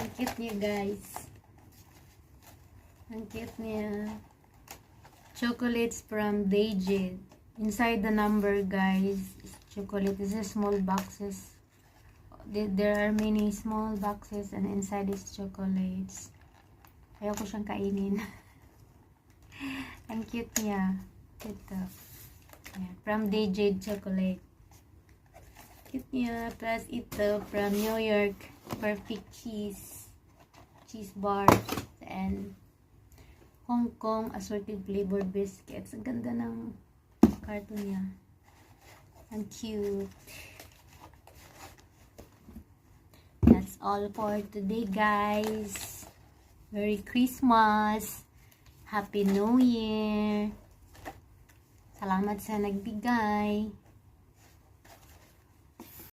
Ang cute niya, guys. Ang cute niya. Chocolates from Dayjade. Inside the number, guys, is chocolate. This is small boxes. There are many small boxes and inside is chocolates. Ayoko siyang kainin. Ang cute niya. Ito. Ayan. From Dayjade chocolate. Cute niya. Plus ito from New York. Perfect cheese. Cheese bar. And Hong Kong assorted flavored biscuits. Ang ganda ng carton niya. Ang cute. That's all for today, guys. Merry Christmas. Happy New Year. Salamat sa nagbigay.